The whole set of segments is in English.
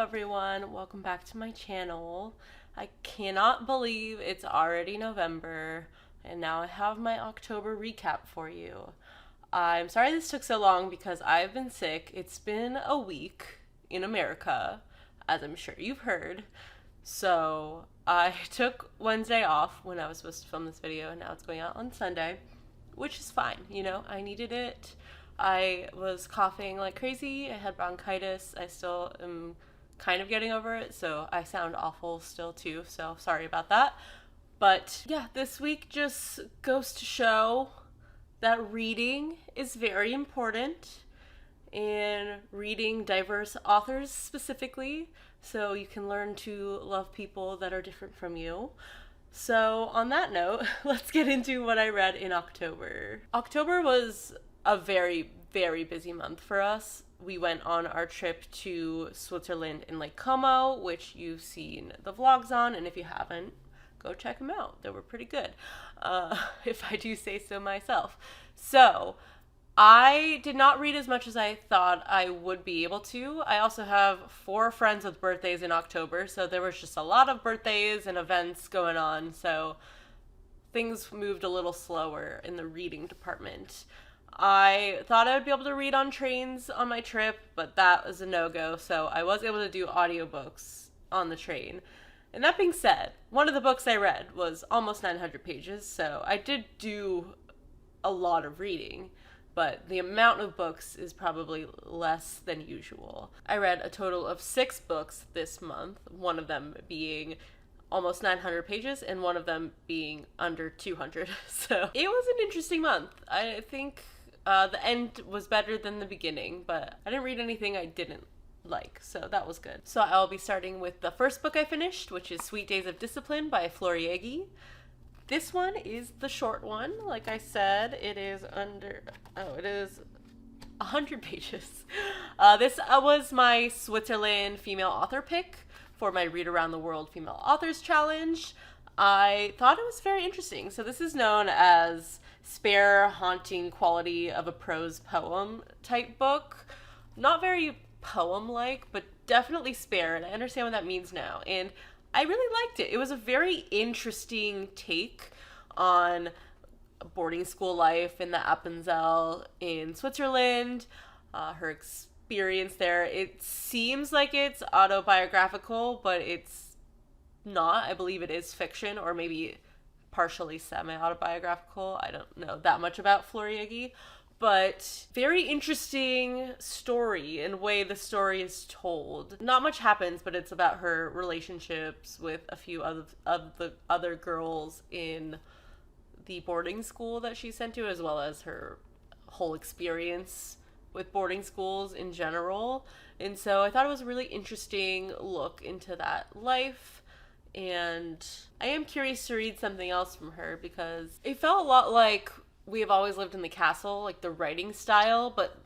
everyone, welcome back to my channel. I cannot believe it's already November and now I have my October recap for you. I'm sorry this took so long because I've been sick. It's been a week in America, as I'm sure you've heard. So I took Wednesday off when I was supposed to film this video, and now it's going out on Sunday, which is fine. I needed it. I was coughing like crazy. I had bronchitis. I still am kind of getting over it, so I sound awful still too, so sorry about that. But yeah, this week just goes to show that reading is very important, and reading diverse authors specifically, so you can learn to love people that are different from you. So on that note, let's get into what I read in October. October was a very, very busy month for us. We went on our trip to Switzerland in Lake Como, which you've seen the vlogs on, and if you haven't, go check them out. They were pretty good, if I do say so myself. So I did not read as much as I thought I would be able to. I also have 4 friends with birthdays in October, so there was just a lot of birthdays and events going on, so things moved a little slower in the reading department. I thought I would be able to read on trains on my trip, but that was a no-go, so I was able to do audiobooks on the train. And that being said, one of the books I read was almost 900 pages, so I did do a lot of reading, but the amount of books is probably less than usual. I read a total of 6 books this month, one of them being almost 900 pages and one of them being under 200. So it was an interesting month. I think the end was better than the beginning, but I didn't read anything I didn't like, so that was good. So I'll be starting with the first book I finished, which is Sweet Days of Discipline by Floriegi. This one is the short one. Like I said, it is 100 pages. This was my Switzerland female author pick for my Read Around the World Female Authors Challenge. I thought it was very interesting. So this is known as spare, haunting quality of a prose poem type book. Not very poem-like, but definitely spare, and I understand what that means now. And I really liked it. It was a very interesting take on boarding school life in the Appenzell in Switzerland, her experience there. It seems like it's autobiographical, but it's not. I believe it is fiction, or maybe partially semi-autobiographical. I don't know that much about Floriegi, but very interesting story and way the story is told. Not much happens, but it's about her relationships with a few of the other girls in the boarding school that she's sent to, as well as her whole experience with boarding schools in general. And so I thought it was a really interesting look into that life. And I am curious to read something else from her because it felt a lot like We Have Always Lived in the Castle, like the writing style, but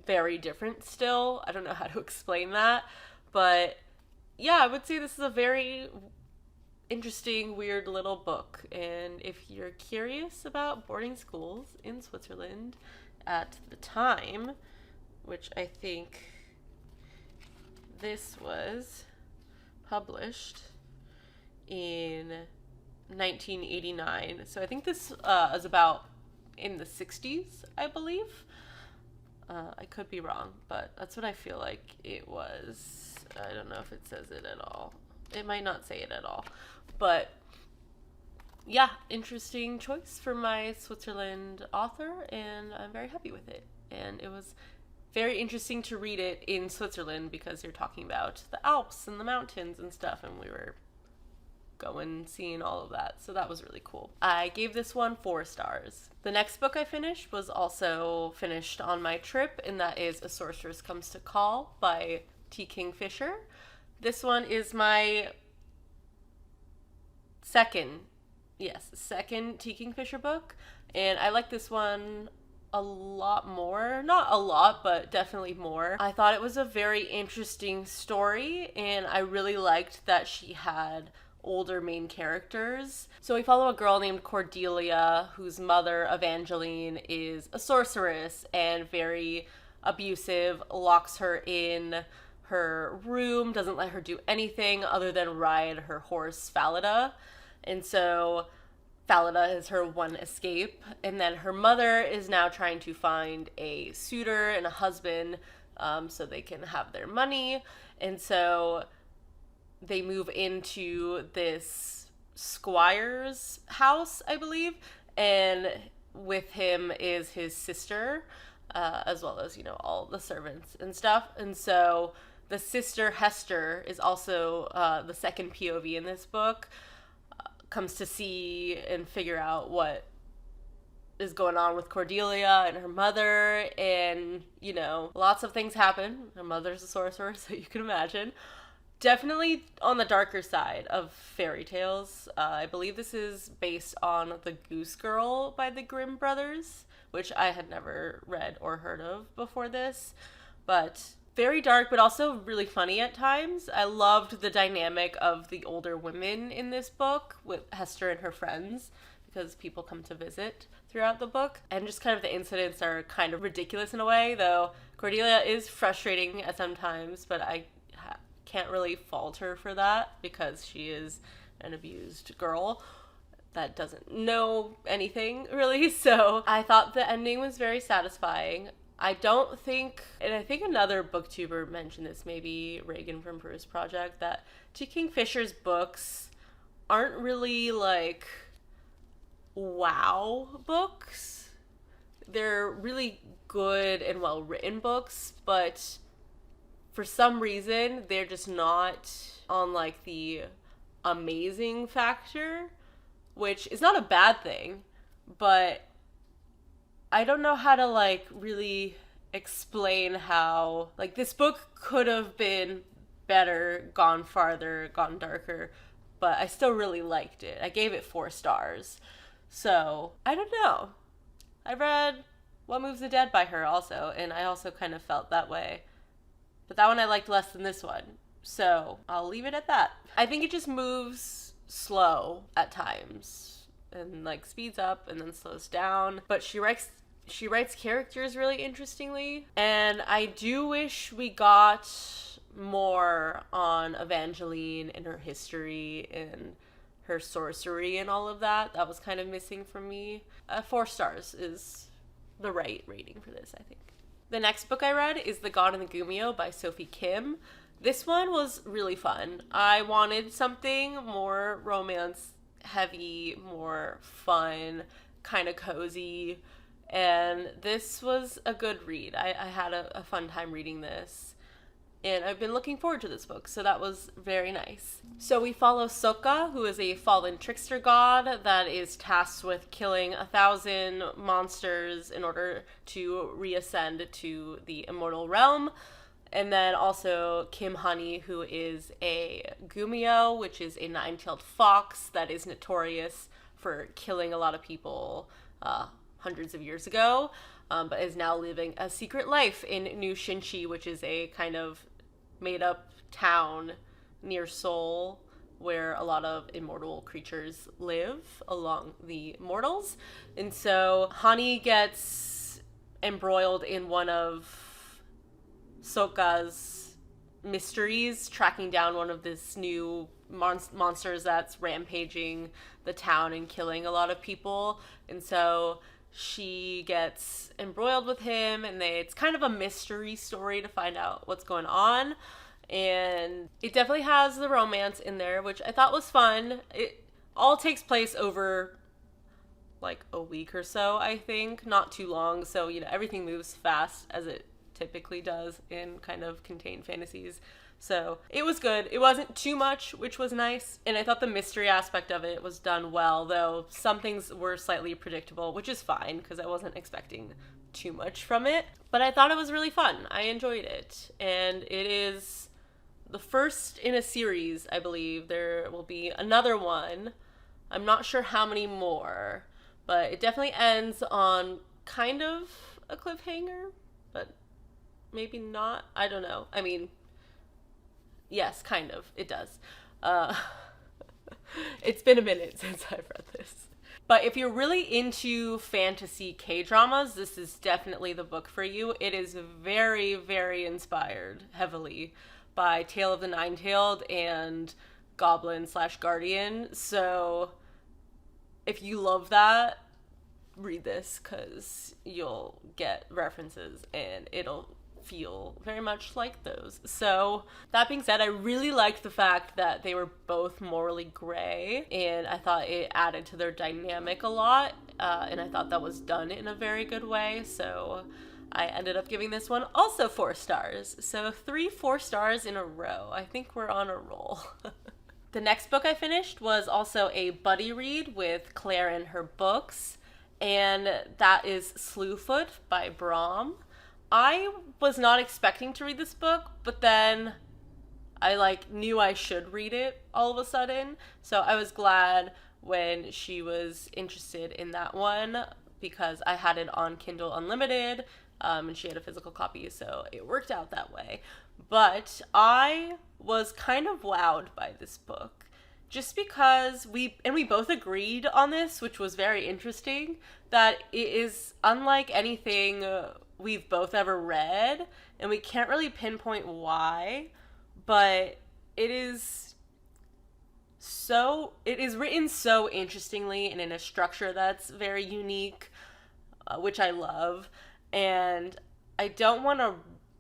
very different still. I don't know how to explain that. But yeah, I would say this is a very interesting, weird little book. And if you're curious about boarding schools in Switzerland at the time, which I think this was published in 1989. So I think this is about in the 60s, I believe. I could be wrong, but that's what I feel like it was. I don't know if it says it at all. It might not say it at all. But yeah, interesting choice for my Switzerland author, and I'm very happy with it. And it was very interesting to read it in Switzerland because you're talking about the Alps and the mountains and stuff, and we were going seeing all of that, so that was really cool. I gave this one 4 stars. The next book I finished was also finished on my trip, and that is A Sorceress Comes to Call by T. Kingfisher. This one is my second T. Kingfisher book, and I like this one a lot more. Not a lot, but definitely more. I thought it was a very interesting story, and I really liked that she had older main characters. So we follow a girl named Cordelia, whose mother, Evangeline, is a sorceress and very abusive, locks her in her room, doesn't let her do anything other than ride her horse, Falada. And so Falada is her one escape. And then her mother is now trying to find a suitor and a husband so they can have their money. And so they move into this squire's house, I believe. And with him is his sister, as well as, all the servants and stuff. And so the sister, Hester, is also the second POV in this book, comes to see and figure out what is going on with Cordelia and her mother. And, lots of things happen. Her mother's a sorcerer, so you can imagine. Definitely on the darker side of fairy tales. I believe this is based on The Goose Girl by the Grimm brothers, which I had never read or heard of before this. But very dark, but also really funny at times. I loved the dynamic of the older women in this book with Hester and her friends, because people come to visit throughout the book. And just kind of the incidents are kind of ridiculous in a way, though Cordelia is frustrating at some times, but I can't really fault her for that because she is an abused girl that doesn't know anything really. So I thought the ending was very satisfying. I don't think, and I think another booktuber mentioned this, maybe Reagan from Bruce Project, that T. Kingfisher's books aren't really like wow books. They're really good and well written books, but for some reason, they're just not on, like, the amazing factor, which is not a bad thing, but I don't know how to, like, really explain how, like, this book could have been better, gone farther, gone darker, but I still really liked it. I gave it 4 stars. So, I don't know. I read What Moves the Dead by her also, and I also kind of felt that way. But that one I liked less than this one. So I'll leave it at that. I think it just moves slow at times and like speeds up and then slows down. But she writes characters really interestingly. And I do wish we got more on Evangeline and her history and her sorcery and all of that. That was kind of missing from me. 4 stars is the right rating for this, I think. The next book I read is The God and the Gumio by Sophie Kim. This one was really fun. I wanted something more romance heavy, more fun, kind of cozy, and this was a good read. I had a fun time reading this, and I've been looking forward to this book, so that was very nice. So we follow Sokka, who is a fallen trickster god that is tasked with killing 1,000 monsters in order to reascend to the immortal realm. And then also Kim Honey, who is a Gumio, which is a 9-tailed fox that is notorious for killing a lot of people hundreds of years ago, but is now living a secret life in New Shinchi, which is a kind of made-up town near Seoul where a lot of immortal creatures live along the mortals. And so Hani gets embroiled in one of Sokka's mysteries, tracking down one of this new monsters that's rampaging the town and killing a lot of people. And so she gets embroiled with him, and it's kind of a mystery story to find out what's going on. And it definitely has the romance in there, which I thought was fun. It all takes place over like a week or so, I think. Not too long, so everything moves fast as it typically does in kind of contained fantasies. So it was good. It wasn't too much, which was nice. And I thought the mystery aspect of it was done well, though some things were slightly predictable, which is fine because I wasn't expecting too much from it. But I thought it was really fun. I enjoyed it. And it is the first in a series, I believe. There will be another one. I'm not sure how many more, but it definitely ends on kind of a cliffhanger, but maybe not. I don't know. I mean, yes, kind of. It does. It's been a minute since I've read this. But if you're really into fantasy K-dramas, this is definitely the book for you. It is very, very inspired heavily by Tale of the Nine-Tailed and Goblin slash Guardian. So if you love that, read this because you'll get references and it'll feel very much like those. So that being said, I really liked the fact that they were both morally gray, and I thought it added to their dynamic a lot, and I thought that was done in a very good way. So I ended up giving this one also 4 stars. So 3 4 stars in a row. I think we're on a roll. The next book I finished was also a buddy read with Claire and her books, and that is Slewfoot by Brom. I was not expecting to read this book, but then I knew I should read it all of a sudden. So I was glad when she was interested in that one because I had it on Kindle Unlimited, and she had a physical copy, so it worked out that way. But I was kind of wowed by this book just because we both agreed on this, which was very interesting, that it is unlike anything we've both ever read, and we can't really pinpoint why, but it is written so interestingly and in a structure that's very unique, which I love. And I don't want to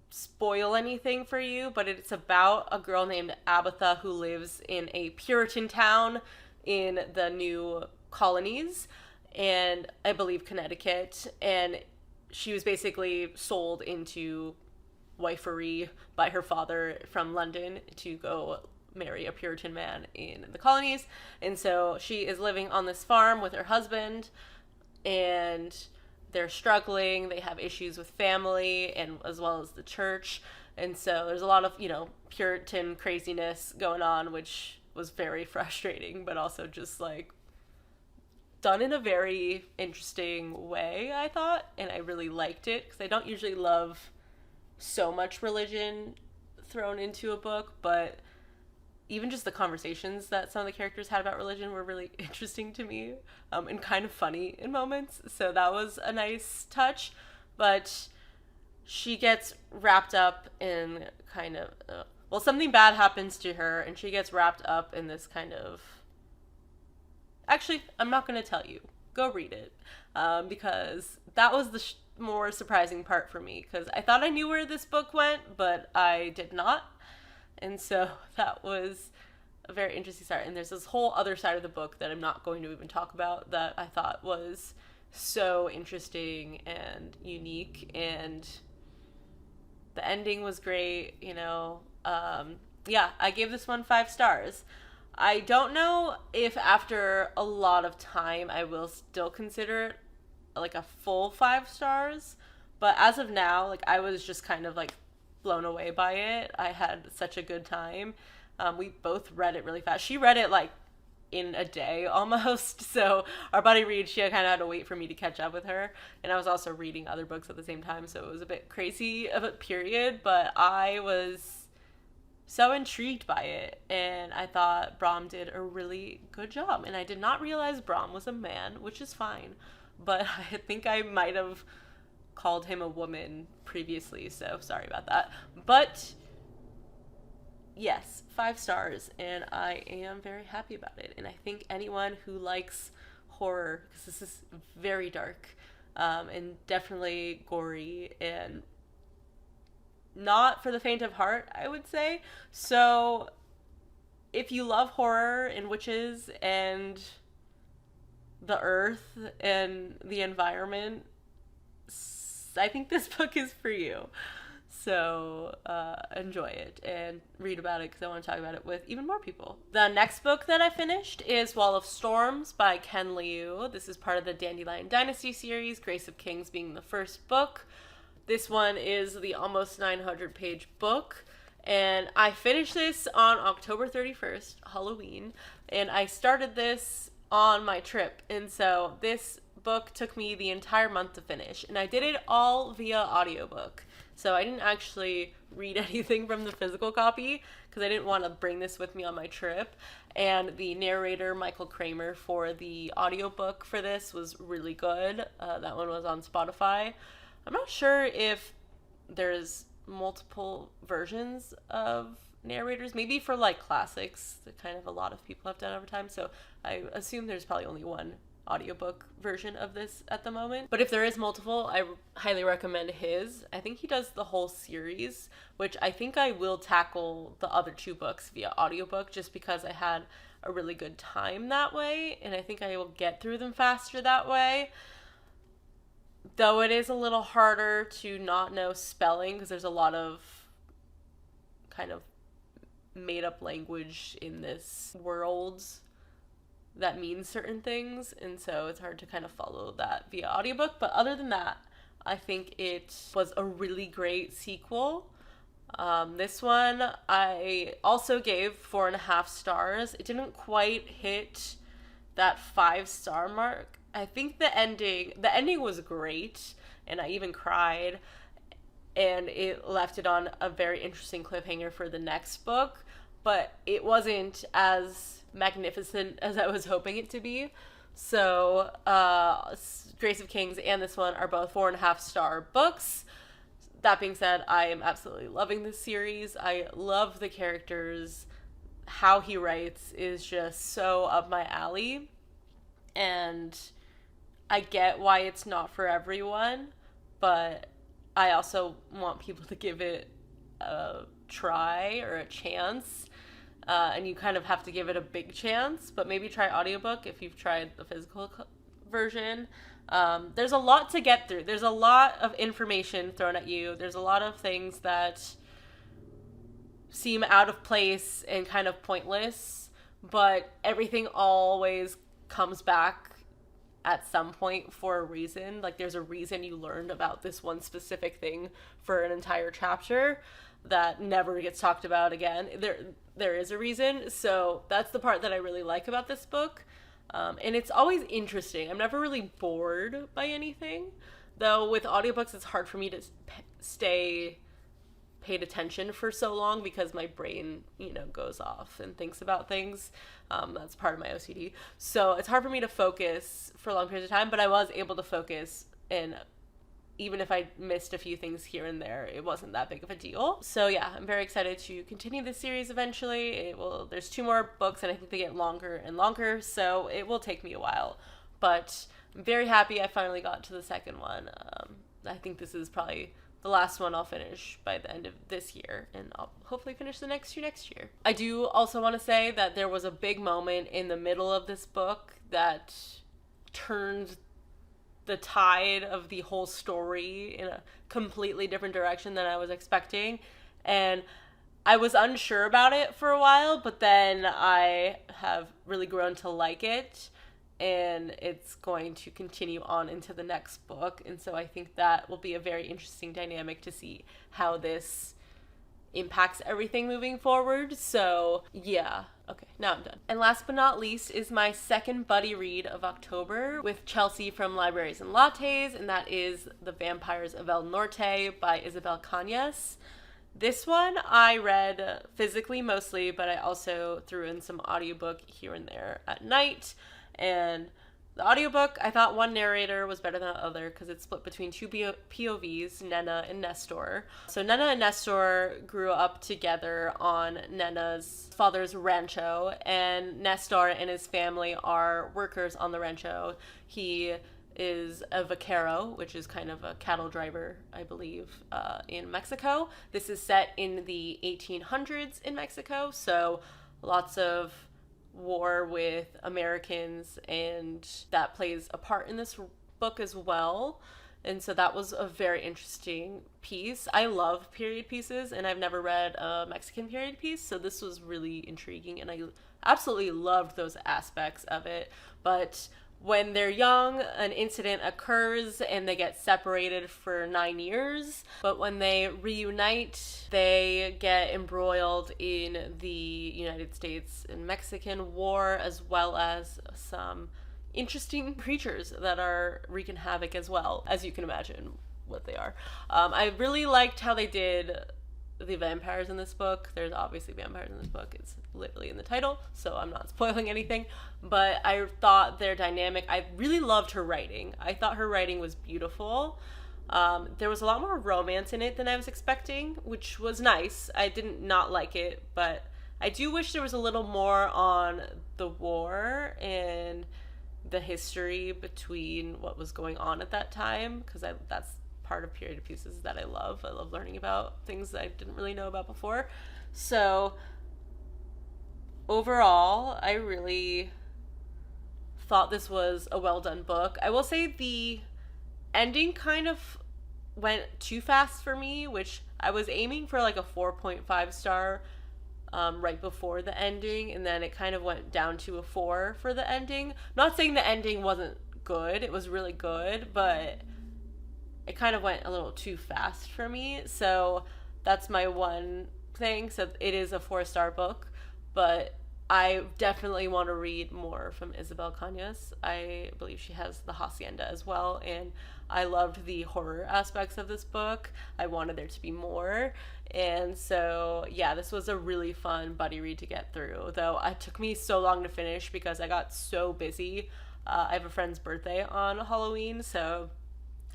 spoil anything for you, but it's about a girl named Abatha who lives in a Puritan town in the new colonies, and I believe Connecticut, and she was basically sold into wifery by her father from London to go marry a Puritan man in the colonies. And so she is living on this farm with her husband, and they're struggling. They have issues with family and as well as the church. And so there's a lot of, Puritan craziness going on, which was very frustrating, but also just done in a very interesting way, I thought, and I really liked it because I don't usually love so much religion thrown into a book, but even just the conversations that some of the characters had about religion were really interesting to me, and kind of funny in moments, so that was a nice touch. But she gets wrapped up in kind of, something bad happens to her, and she gets wrapped up in this kind of, actually, I'm not going to tell you. Go read it. Because that was the more surprising part for me. Because I thought I knew where this book went, but I did not. And so that was a very interesting start. And there's this whole other side of the book that I'm not going to even talk about that I thought was so interesting and unique. And the ending was great, I gave this one 5 stars. I don't know if after a lot of time I will still consider it a full 5 stars, but as of now, I was just kind of blown away by it. I had such a good time. We both read it really fast. She read it in a day almost, so our buddy read, she kind of had to wait for me to catch up with her, and I was also reading other books at the same time, so it was a bit crazy of a period, but I was so intrigued by it, and I thought Brom did a really good job. And I did not realize Brom was a man, which is fine, but I think I might have called him a woman previously, so sorry about that. But yes, 5 stars, and I am very happy about it. And I think anyone who likes horror, because this is very dark, and definitely gory, and not for the faint of heart, I would say. So if you love horror and witches and the earth and the environment, I think this book is for you. So enjoy it and read about it because I want to talk about it with even more people. The next book that I finished is Wall of Storms by Ken Liu. This is part of the Dandelion Dynasty series, Grace of Kings being the first book. This one is the almost 900-page book, and I finished this on October 31st, Halloween, and I started this on my trip, and so this book took me the entire month to finish, and I did it all via audiobook, so I didn't actually read anything from the physical copy, because I didn't want to bring this with me on my trip, and the narrator, Michael Kramer, for the audiobook for this was really good. That one was on Spotify. I'm not sure if there's multiple versions of narrators, maybe for like classics that kind of a lot of people have done over time. So I assume there's probably only one audiobook version of this at the moment. But if there is multiple, I highly recommend his. I think he does the whole series, which I think I will tackle the other 2 books via audiobook just because I had a really good time that way, and I think I will get through them faster that way. Though it is a little harder to not know spelling because there's a lot of kind of made up language in this world that means certain things, and so it's hard to kind of follow that via audiobook. But other than that, I think it was a really great sequel. This one I also gave 4.5 stars. It didn't quite hit that 5-star mark. I think the ending was great, and I even cried, and it left it on a very interesting cliffhanger for the next book, but it wasn't as magnificent as I was hoping it to be. So Grace of Kings and this one are both 4.5-star books. That being said, I am absolutely loving this series. I love the characters. How he writes is just so up my alley. And I get why it's not for everyone, but I also want people to give it a try or a chance. And you kind of have to give it a big chance, but maybe try audiobook if you've tried the physical version. There's a lot to get through. There's a lot of information thrown at you. There's a lot of things that seem out of place and kind of pointless, but everything always comes back at some point for a reason. Like, there's a reason you learned about this one specific thing for an entire chapter that never gets talked about again. There is a reason. So that's the part that I really like about this book. And it's always interesting. I'm never really bored by anything. Though with audiobooks, it's hard for me to stay paid attention for so long because my brain, goes off and thinks about things. That's part of my OCD. So it's hard for me to focus for long periods of time, but I was able to focus, and even if I missed a few things here and there, it wasn't that big of a deal. So yeah, I'm very excited to continue this series eventually. There's 2 more books, and I think they get longer and longer, so it will take me a while. But I'm very happy I finally got to the second one. I think this is probably the last one I'll finish by the end of this year, and I'll hopefully finish the next 2 next year. I do also want to say that there was a big moment in the middle of this book that turned the tide of the whole story in a completely different direction than I was expecting. And I was unsure about it for a while, but then I have really grown to like it, and it's going to continue on into the next book. And so I think that will be a very interesting dynamic to see how this impacts everything moving forward. So yeah, okay, now I'm done. And last but not least is my second buddy read of October with Chelsea from Libraries and Lattes, and that is The Vampires of El Norte by Isabel Cañas. This one I read physically mostly, but I also threw in some audiobook here and there at night. And the audiobook, I thought one narrator was better than the other because it's split between 2 POVs, Nena and Nestor. So Nena and Nestor grew up together on Nena's father's rancho, and Nestor and his family are workers on the rancho. He is a vaquero, which is kind of a cattle driver, I believe, in Mexico. This is set in the 1800s in Mexico, so lots of war with Americans, and that plays a part in this book as well. And so that was a very interesting piece. I love period pieces, and I've never read a Mexican period piece, so this was really intriguing, and I absolutely loved those aspects of it. But when they're young, an incident occurs and they get separated for 9 years. But when they reunite, they get embroiled in the United States and Mexican War, as well as some interesting creatures that are wreaking havoc as well, as you can imagine what they are. I really liked how they did the vampires in this book. There's obviously vampires in this book. It's literally in the title, so I'm not spoiling anything. But I thought their dynamic, I really loved her writing. I thought her writing was beautiful. There was a lot more romance in it than I was expecting, which was nice. I didn't not like it, but I do wish there was a little more on the war and the history between what was going on at that time, because that's part of period pieces that I love. I love learning about things that I didn't really know about before. So overall, I really thought this was a well done book. I will say the ending kind of went too fast for me, which I was aiming for like a 4.5 star right before the ending, and then it kind of went down to a 4 for the ending. Not saying the ending wasn't good, it was really good, but it kind of went a little too fast for me. So that's my one thing. So it is a 4 star book, but I definitely want to read more from Isabel Cañas. I believe she has The Hacienda as well, and I loved the horror aspects of this book. I wanted there to be more. And so, yeah, this was a really fun buddy read to get through, though it took me so long to finish because I got so busy. I have a friend's birthday on Halloween, so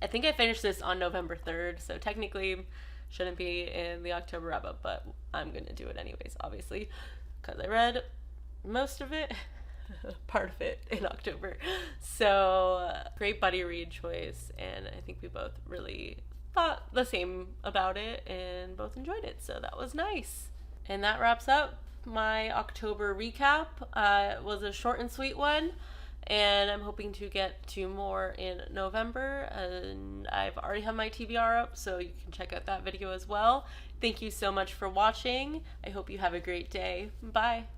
I think I finished this on November 3rd, so technically shouldn't be in the October wrap-up, but I'm going to do it anyways, obviously, because I read most of it, part of it, in October. So, great buddy read choice, and I think we both really thought the same about it and both enjoyed it, so that was nice. And that wraps up my October recap. It was a short and sweet one, and I'm hoping to get to more in November, and I've already have my TBR up, so you can check out that video as well. Thank you so much for watching. I hope you have a great day. Bye.